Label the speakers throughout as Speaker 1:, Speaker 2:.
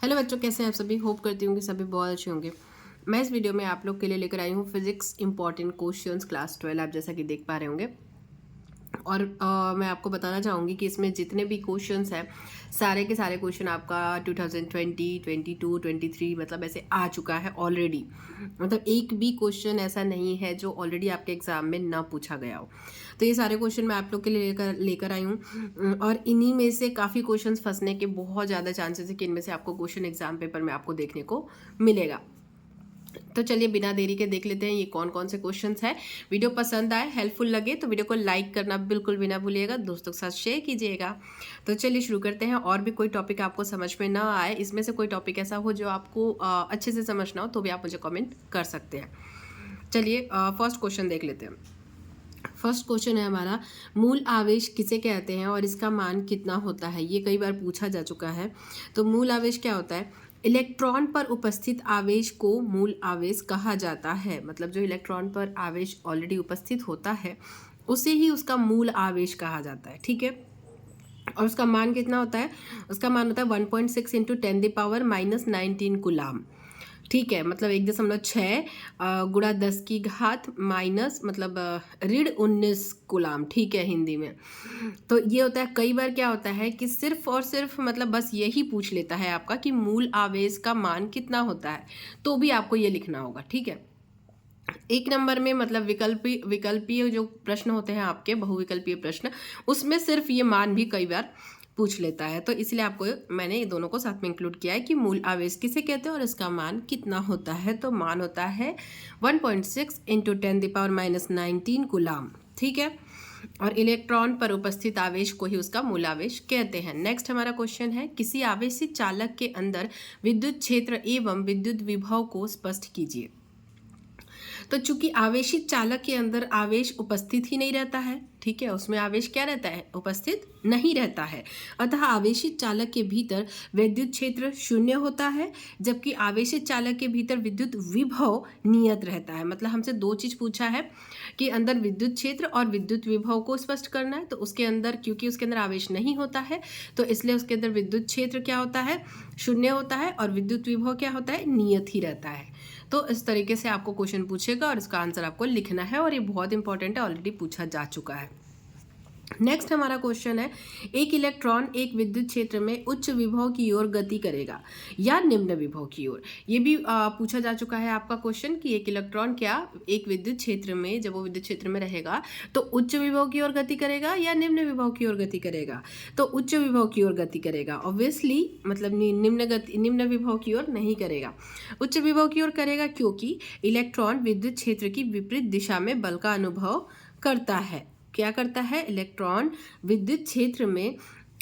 Speaker 1: Hello बच्चों, कैसे हैं आप सभी। होप करती हूँ कि सभी बहुत अच्छे होंगे। मैं इस वीडियो में आप लोग के लिए लेकर आई हूँ फिजिक्स इंपॉर्टेंट क्वेश्चंस क्लास 12, आप जैसा कि देख पा रहे होंगे। और मैं आपको बताना चाहूँगी कि इसमें जितने भी क्वेश्चंस हैं सारे के सारे क्वेश्चन आपका 2020, 22, 23 मतलब ऐसे आ चुका है ऑलरेडी। मतलब एक भी क्वेश्चन ऐसा नहीं है जो ऑलरेडी आपके एग्जाम में ना पूछा गया हो। तो ये सारे क्वेश्चन मैं आप लोग के लिए लेकर आई हूँ और इन्हीं में से काफ़ी क्वेश्चंस फंसने के बहुत ज़्यादा चांसेस है कि इनमें से आपको क्वेश्चन एग्जाम पेपर में आपको देखने को मिलेगा। तो चलिए बिना देरी के देख लेते हैं ये कौन कौन से क्वेश्चंस हैं। वीडियो पसंद आए, हेल्पफुल लगे तो वीडियो को लाइक करना बिल्कुल भी ना भूलिएगा, दोस्तों के साथ शेयर कीजिएगा। तो चलिए शुरू करते हैं। और भी कोई टॉपिक आपको समझ में ना आए, इसमें से कोई टॉपिक ऐसा हो जो आपको अच्छे से समझना हो तो भी आप मुझे कमेंट कर सकते हैं। चलिए फर्स्ट क्वेश्चन देख लेते हैं। फर्स्ट क्वेश्चन है हमारा, मूल आवेश किसे कहते हैं और इसका मान कितना होता है। ये कई बार पूछा जा चुका है। तो मूल आवेश क्या होता है? इलेक्ट्रॉन पर उपस्थित आवेश को मूल आवेश कहा जाता है। मतलब जो इलेक्ट्रॉन पर आवेश ऑलरेडी उपस्थित होता है उसे ही उसका मूल आवेश कहा जाता है। ठीक है। और उसका मान कितना होता है? उसका मान होता है 1.6 इंटू 10⁻⁻19 कुलाम। ठीक है, मतलब 1.6 गुणा 10 की घात माइनस मतलब ऋण 19 गुलाम। ठीक है हिंदी में। तो ये होता है, कई बार क्या होता है कि सिर्फ और सिर्फ मतलब बस यही पूछ लेता है आपका कि मूल आवेश का मान कितना होता है, तो भी आपको ये लिखना होगा। ठीक है। एक नंबर में मतलब विकल्पीय जो प्रश्न होते हैं आपके, बहुविकल्पीय प्रश्न, उसमें सिर्फ ये मान भी कई बार पूछ लेता है। तो इसलिए आपको मैंने ये दोनों को साथ में इंक्लूड किया है कि मूल आवेश किसे कहते हैं और इसका मान कितना होता है। तो मान होता है 1.6 इंटू 10⁻⁻19 गुलाम। ठीक है। और इलेक्ट्रॉन पर उपस्थित आवेश को ही उसका मूल आवेश कहते हैं। नेक्स्ट हमारा क्वेश्चन है, किसी आवेशित चालक के अंदर विद्युत क्षेत्र एवं विद्युत विभव को स्पष्ट कीजिए। तो चूंकि आवेशित चालक के अंदर आवेश उपस्थित ही नहीं रहता है, ठीक है, उसमें आवेश क्या रहता है? उपस्थित नहीं रहता है। अतः आवेशित चालक के भीतर विद्युत क्षेत्र शून्य होता है, जबकि आवेशित चालक के भीतर विद्युत विभव नियत रहता है। मतलब हमसे दो चीज पूछा है कि अंदर विद्युत क्षेत्र और विद्युत विभव को स्पष्ट करना है। तो उसके अंदर, क्योंकि उसके अंदर आवेश नहीं होता है तो इसलिए उसके अंदर विद्युत क्षेत्र क्या होता है? शून्य होता है। और विद्युत विभव क्या होता है? नियत ही रहता है। तो इस तरीके से आपको क्वेश्चन पूछेगा और इसका आंसर आपको लिखना है और ये बहुत इंपॉर्टेंट है, ऑलरेडी पूछा जा चुका है। नेक्स्ट हमारा क्वेश्चन है, एक इलेक्ट्रॉन एक विद्युत क्षेत्र में उच्च विभव की ओर गति करेगा या निम्न विभव की ओर। ये भी पूछा जा चुका है आपका क्वेश्चन कि एक इलेक्ट्रॉन क्या एक विद्युत क्षेत्र में, जब वो विद्युत क्षेत्र में रहेगा तो उच्च विभव की ओर गति करेगा या निम्न विभव की ओर गति करेगा। तो उच्च विभव की ओर गति करेगा ऑब्वियसली, मतलब निम्न विभव की ओर नहीं करेगा, उच्च विभव की ओर करेगा, क्योंकि इलेक्ट्रॉन विद्युत क्षेत्र की विपरीत दिशा में बल का अनुभव करता है। क्या करता है? इलेक्ट्रॉन विद्युत क्षेत्र में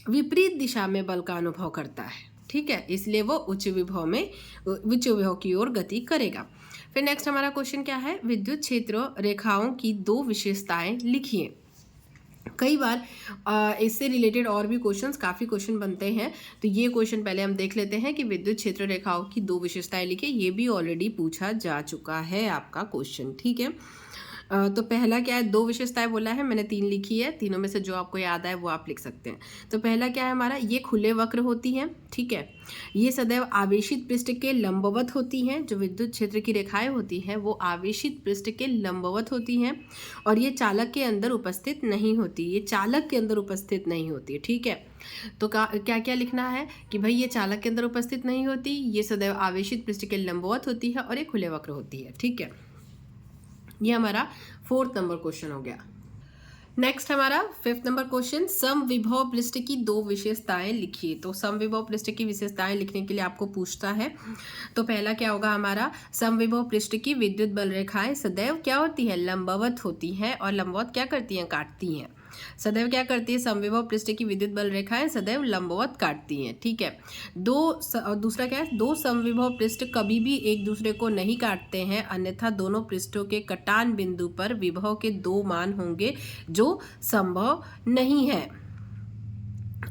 Speaker 1: विपरीत दिशा में बल का अनुभव करता है। ठीक है, इसलिए वो उच्च विभव की ओर गति करेगा। फिर नेक्स्ट हमारा क्वेश्चन क्या है, विद्युत क्षेत्र रेखाओं की दो विशेषताएं लिखिए। कई बार इससे रिलेटेड और भी काफ़ी क्वेश्चन बनते हैं। तो ये क्वेश्चन पहले हम देख लेते हैं कि विद्युत क्षेत्र रेखाओं की दो विशेषताएं लिखिए। ये भी ऑलरेडी पूछा जा चुका है आपका क्वेश्चन। ठीक है। तो पहला क्या है, दो विशेषताएं बोला है, मैंने तीन लिखी है, तीनों में से जो आपको याद आए वो आप लिख सकते हैं। तो पहला क्या है हमारा, ये खुले वक्र होती हैं। ठीक है। ये सदैव आवेशित पृष्ठ के लंबवत होती हैं। जो विद्युत क्षेत्र की रेखाएं होती हैं वो आवेशित पृष्ठ के लंबवत होती हैं और ये चालक के अंदर उपस्थित नहीं होती। ये चालक के अंदर उपस्थित नहीं होती। ठीक है। तो क्या क्या लिखना है कि भाई ये चालक के अंदर उपस्थित नहीं होती, ये सदैव आवेशित पृष्ठ के लंबवत होती है और ये खुले वक्र होती है। ठीक है। ये हमारा 4th नंबर क्वेश्चन हो गया। नेक्स्ट हमारा 5th नंबर क्वेश्चन, समविभव पृष्ठ की दो विशेषताएं लिखिए। तो समविभव पृष्ठ की विशेषताएं लिखने के लिए आपको पूछता है। तो पहला क्या होगा हमारा, समविभव पृष्ठ की विद्युत बल रेखाएं सदैव क्या होती है? लंबवत होती हैं। और लंबवत क्या करती हैं? काटती हैं। सदैव क्या करती है? समविभव पृष्ठ की विद्युत बल रेखाएं सदैव लंबवत काटती हैं। ठीक है। दूसरा क्या है, दो समविभव पृष्ठ कभी भी एक दूसरे को नहीं काटते हैं, अन्यथा दोनों पृष्ठों के कटान बिंदु पर विभव के दो मान होंगे जो संभव नहीं है।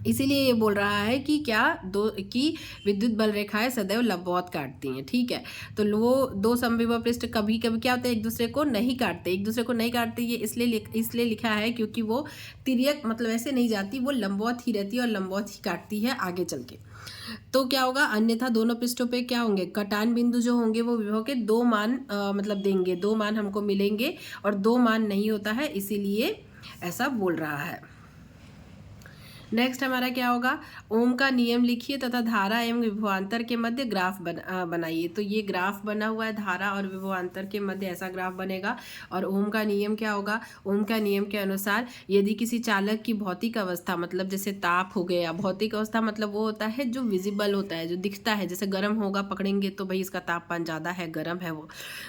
Speaker 1: इसीलिए ये बोल रहा है कि क्या दो कि विद्युत बल रेखाएं सदैव लंबवत काटती हैं, ठीक है। तो वो दो समविभव पृष्ठ कभी कभी क्या होता है, एक दूसरे को नहीं काटते, एक दूसरे को नहीं काटते, ये इसलिए लिखा है क्योंकि वो तिर्यक मतलब ऐसे नहीं जाती, वो लंबवत ही रहती है और लंबवत ही काटती है आगे चल के। तो क्या होगा, अन्यथा दोनों पृष्ठों पे क्या होंगे, कटान बिंदु जो होंगे वो विभव के दो मान मतलब देंगे, दो मान हमको मिलेंगे और दो मान नहीं होता है, इसीलिए ऐसा बोल रहा है। नेक्स्ट हमारा क्या होगा, ओम का नियम लिखिए तथा धारा एवं विभवांतर के मध्य ग्राफ बनाइए। तो ये ग्राफ बना हुआ है, धारा और विभवांतर के मध्य ऐसा ग्राफ बनेगा। और ओम का नियम क्या होगा, ओम का नियम के अनुसार यदि किसी चालक की भौतिक अवस्था मतलब जैसे ताप हो गया, भौतिक अवस्था मतलब वो होता है जो विजिबल होता है, जो दिखता है, जैसे गर्म होगा पकड़ेंगे तो भाई इसका तापमान ज़्यादा है, गर्म है वो,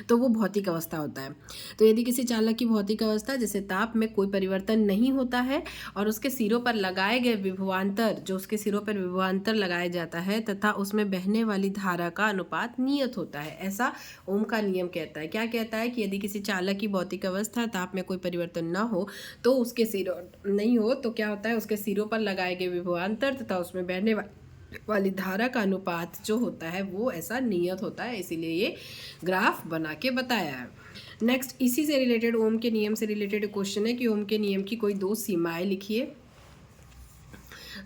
Speaker 1: तो वो भौतिक अवस्था होता है। तो यदि किसी चालक की भौतिक अवस्था जैसे ताप में कोई परिवर्तन नहीं होता है और उसके सिरों पर लगाए गए विभवांतर, जो उसके सिरों पर विभवांतर लगाया जाता है तथा उसमें बहने वाली धारा का अनुपात नियत होता है, ऐसा ओम का नियम कहता है। क्या कहता है कि यदि किसी चालक की भौतिक अवस्था ताप में कोई परिवर्तन न हो तो उसके सिरों नहीं हो तो क्या होता है, उसके सिरों पर लगाए गए विभवांतर तथा उसमें बहने वाली धारा का अनुपात जो होता है वो ऐसा नियत होता है, इसीलिए ये ग्राफ बना के बताया है। नेक्स्ट इसी से रिलेटेड, ओम के नियम से रिलेटेड क्वेश्चन है कि ओम के नियम की कोई दो सीमाएं लिखिए।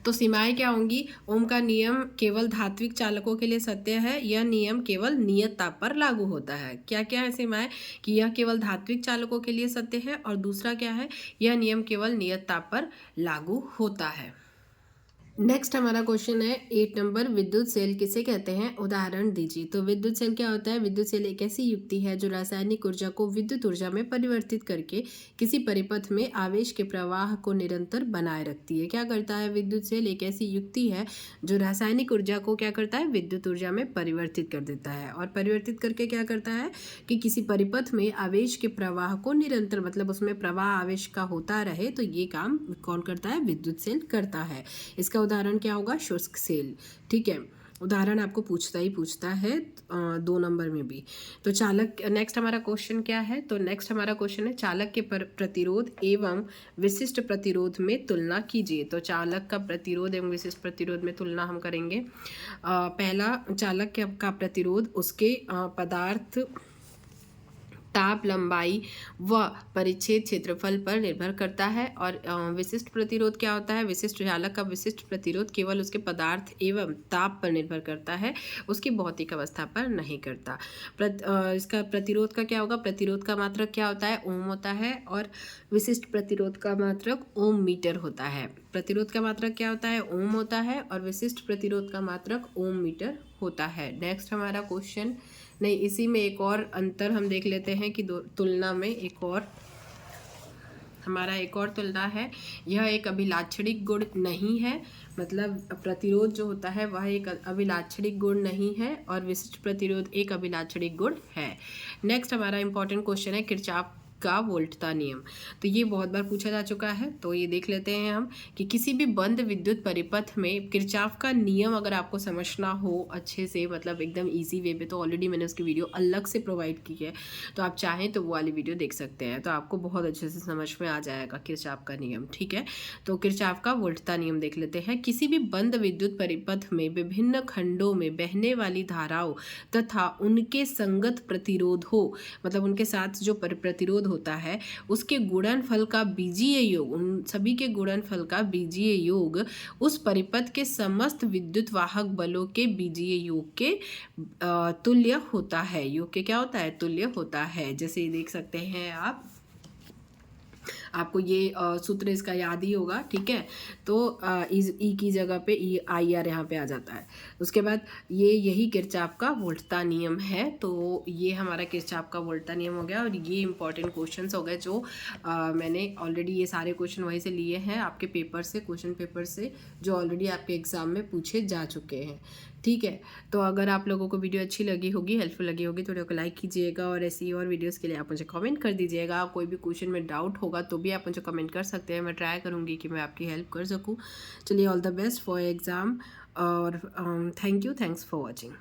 Speaker 1: तो सीमाएं क्या होंगी, ओम का नियम केवल धात्विक चालकों के लिए सत्य है, यह नियम केवल नियत ताप पर लागू होता है। क्या क्या है सीमाएं, कि यह केवल धात्विक चालकों के लिए सत्य है, और दूसरा क्या है, यह नियम केवल नियत ताप पर लागू होता है। नेक्स्ट हमारा क्वेश्चन है 8 नंबर, विद्युत सेल किसे कहते हैं, उदाहरण दीजिए। तो विद्युत सेल क्या होता है, विद्युत सेल एक ऐसी युक्ति है जो रासायनिक ऊर्जा को विद्युत ऊर्जा में परिवर्तित करके किसी परिपथ में आवेश के प्रवाह को निरंतर बनाए रखती है। क्या करता है, विद्युत सेल एक ऐसी युक्ति है जो रासायनिक ऊर्जा को क्या करता है, विद्युत ऊर्जा में परिवर्तित कर देता है, और परिवर्तित करके क्या करता है कि किसी परिपथ में आवेश के प्रवाह को निरंतर मतलब उसमें प्रवाह आवेश का होता रहे, तो ये काम कौन करता है, विद्युत सेल करता है। इसका उदाहरण क्या होगा, शुष्क सेल, ठीक है। उदाहरण आपको पूछता है 2 नंबर में भी। तो चालक, नेक्स्ट हमारा क्वेश्चन क्या है, तो नेक्स्ट हमारा क्वेश्चन है चालक के प्रतिरोध एवं विशिष्ट प्रतिरोध में तुलना कीजिए। तो चालक का प्रतिरोध एवं विशिष्ट प्रतिरोध में तुलना हम करेंगे। पहला, चालक का प्रतिरोध उसके पदार्थ, ताप, लंबाई व परिच्छेद क्षेत्रफल पर निर्भर करता है। और विशिष्ट प्रतिरोध क्या होता है, विशिष्ट चालक का विशिष्ट प्रतिरोध केवल उसके पदार्थ एवं ताप पर निर्भर करता है, उसकी भौतिक अवस्था पर नहीं करता। इसका प्रतिरोध का क्या होगा, प्रतिरोध का मात्रक क्या होता है, ओम होता है, और विशिष्ट प्रतिरोध का मात्रक ओम मीटर होता है। प्रतिरोध का मात्रक क्या होता है, ओम होता है, और विशिष्ट प्रतिरोध का मात्रक ओम मीटर होता है। नेक्स्ट हमारा क्वेश्चन, नहीं इसी में एक और अंतर हम देख लेते हैं कि तुलना में एक और तुलना है, यह एक अभिलाक्षणिक गुण नहीं है, मतलब प्रतिरोध जो होता है वह एक अभिलाक्षणिक गुण नहीं है, और विशिष्ट प्रतिरोध एक अभिलाक्षणिक गुण है। नेक्स्ट हमारा इंपॉर्टेंट क्वेश्चन है किरचॉफ का वोल्टता नियम। तो ये बहुत बार पूछा जा चुका है, तो ये देख लेते हैं हम कि किसी भी बंद विद्युत परिपथ में किरचॉफ का नियम अगर आपको समझना हो अच्छे से, मतलब एकदम इजी वे में, तो ऑलरेडी मैंने उसकी वीडियो अलग से प्रोवाइड की है, तो आप चाहें तो वो वाली वीडियो देख सकते हैं, तो आपको बहुत अच्छे से समझ में आ जाएगा किरचॉफ का नियम, ठीक है। तो किरचॉफ का वोल्टता नियम देख लेते हैं। किसी भी बंद विद्युत परिपथ में विभिन्न खंडों में बहने वाली धाराओं तथा उनके संगत प्रतिरोध हो, मतलब उनके साथ जो प्रतिरोध होता है उसके गुणनफल का बीजीय योग, उन सभी के गुणनफल का बीजीय योग उस परिपथ के समस्त विद्युत वाहक बलों के बीजीय योग के तुल्य होता है। योग के क्या होता है, तुल्य होता है। जैसे ये देख सकते हैं आपको ये सूत्र इसका याद ही होगा, ठीक है। तो ई की जगह पे ई आई आर यहाँ पे आ जाता है। उसके बाद यही किरचॉफ का वोल्टता नियम है। तो ये हमारा किरचॉफ का वोल्टता नियम हो गया, और ये इंपॉर्टेंट क्वेश्चंस हो गए जो मैंने ऑलरेडी ये सारे क्वेश्चन वहीं से लिए हैं आपके पेपर से, क्वेश्चन पेपर से, जो ऑलरेडी आपके एग्जाम में पूछे जा चुके हैं, ठीक है। तो अगर आप लोगों को वीडियो अच्छी लगी होगी, हेल्पफुल लगी होगी, तो वीडियो को लाइक कीजिएगा, और ऐसी और वीडियोस के लिए आप मुझे कमेंट कर दीजिएगा। कोई भी क्वेश्चन में डाउट होगा तो भी आप मुझे कमेंट कर सकते हैं, मैं ट्राई करूँगी कि मैं आपकी हेल्प कर सकूँ। चलिए, all the best for exam, और थैंक्स फॉर वॉचिंग।